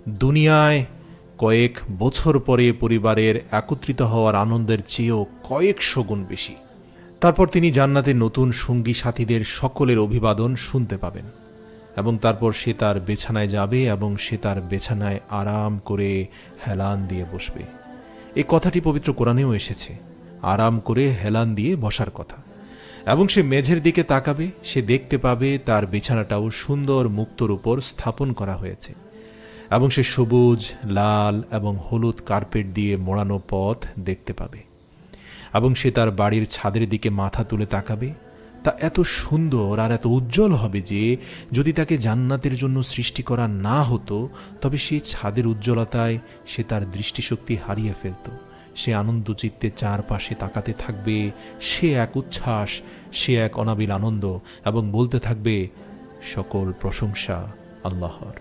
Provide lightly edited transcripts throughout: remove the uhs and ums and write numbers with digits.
দুনিয়ায় কয়েক বছর পরে পরিবারের একত্রিত হওয়ার আনন্দের চেয়েও কয়েকশো গুণ বেশি। তারপর তিনি জান্নাতের নতুন সঙ্গী সাথীদের সকলের অভিবাদন শুনতে পাবেন এবং তারপর সে তার বিছানায় যাবে এবং সে তার বিছানায় আরাম করে হেলান দিয়ে বসবে। এই কথাটি পবিত্র কোরআনেও এসেছে, আরাম করে হেলান দিয়ে বসার কথা। এবং সে মেঝের দিকে তাকাবে, সে দেখতে পাবে তার বিছানাটাও সুন্দর মুক্তোর উপর স্থাপন করা হয়েছে এবং সে সবুজ, লাল এবং হলুদ কার্পেট দিয়ে মোড়ানো পথ দেখতে পাবে এবং সে তার বাড়ির ছাদের দিকে মাথা তুলে তাকাবে। তা এত সুন্দর আর এত উজ্জ্বল হবে যে যদি তাকে জান্নাতের জন্য সৃষ্টি করা না হতো তবে সেই ছাদের উজ্জ্বলতায় সে তার দৃষ্টিশক্তি হারিয়ে ফেলত। সে আনন্দচিত্তে চারপাশে তাকাতে থাকবে, সে এক উচ্ছ্বাস, সে এক অনাবিল আনন্দ এবং বলতে থাকবে, সকল প্রশংসা আল্লাহর,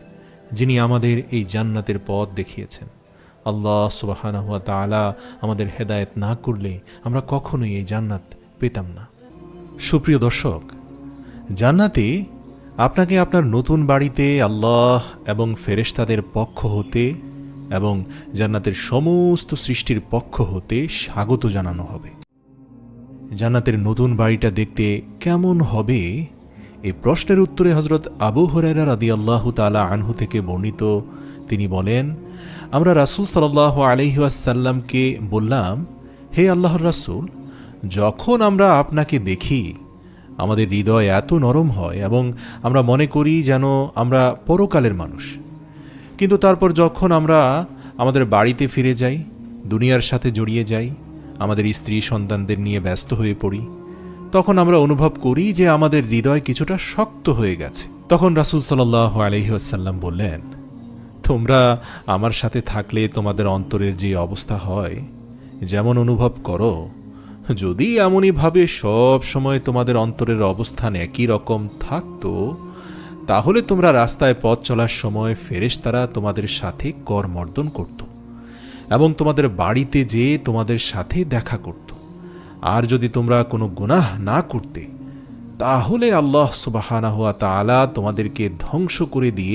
যিনি আমাদের এই জান্নাতের পথ দেখিয়েছেন। আল্লাহ সুবহানাহু ওয়া তাআলা আমাদের হেদায়েত না করলে আমরা কখনোই এই জান্নাত পেতাম না। সুপ্রিয় দর্শক, জান্নাতে আপনাকে আপনার নতুন বাড়িতে আল্লাহ এবং ফেরেশতাদের পক্ষ হতে এবং জান্নাতের সমস্ত সৃষ্টির পক্ষ হতে স্বাগত জানানো হবে। জান্নাতের নতুন বাড়িটা দেখতে কেমন হবে, এই প্রশ্নের উত্তরে হযরত আবু হুরায়রা রাদিয়াল্লাহু তাআলা আনহু থেকে বর্ণিত, তিনি বলেন, আমরা রাসূল সাল্লাল্লাহু আলাইহি ওয়াসাল্লামকে বললাম, হে আল্লাহর রাসূল, যখন আমরা আপনাকে দেখি আমাদের হৃদয় এত নরম হয় এবং আমরা মনে করি যেন আমরা পরকালের মানুষ। কিন্তু তারপর যখন আমরা আমাদের বাড়িতে ফিরে যাই, দুনিয়ার সাথে জড়িয়ে যাই, আমাদের স্ত্রী সন্তানদের নিয়ে ব্যস্ত হয়ে পড়ি, তখন আমরা অনুভব করি যে আমাদের হৃদয় কিছুটা শক্ত হয়ে গেছে। তখন রাসূল সাল্লাল্লাহু আলাইহি ওয়াসাল্লাম বললেন, তোমরা আমার সাথে থাকলে তোমাদের অন্তরের যে অবস্থা হয়, যেমন অনুভব করো, যদি এমনইভাবে সব সময় তোমাদের অন্তরের অবস্থান একই রকম থাকতো, তাহলে তোমরা রাস্তায় পথ চলার সময় ফেরেশতারা তোমাদের সাথে করমর্দন করত এবং তোমাদের বাড়িতে যেয়ে তোমাদের সাথে দেখা করত। আর যদি তোমরা কোনো গুনাহ না করতে, তাহলে আল্লাহ সুবহানাহু ওয়া তাআলা তোমাদেরকে ধ্বংস করে দিয়ে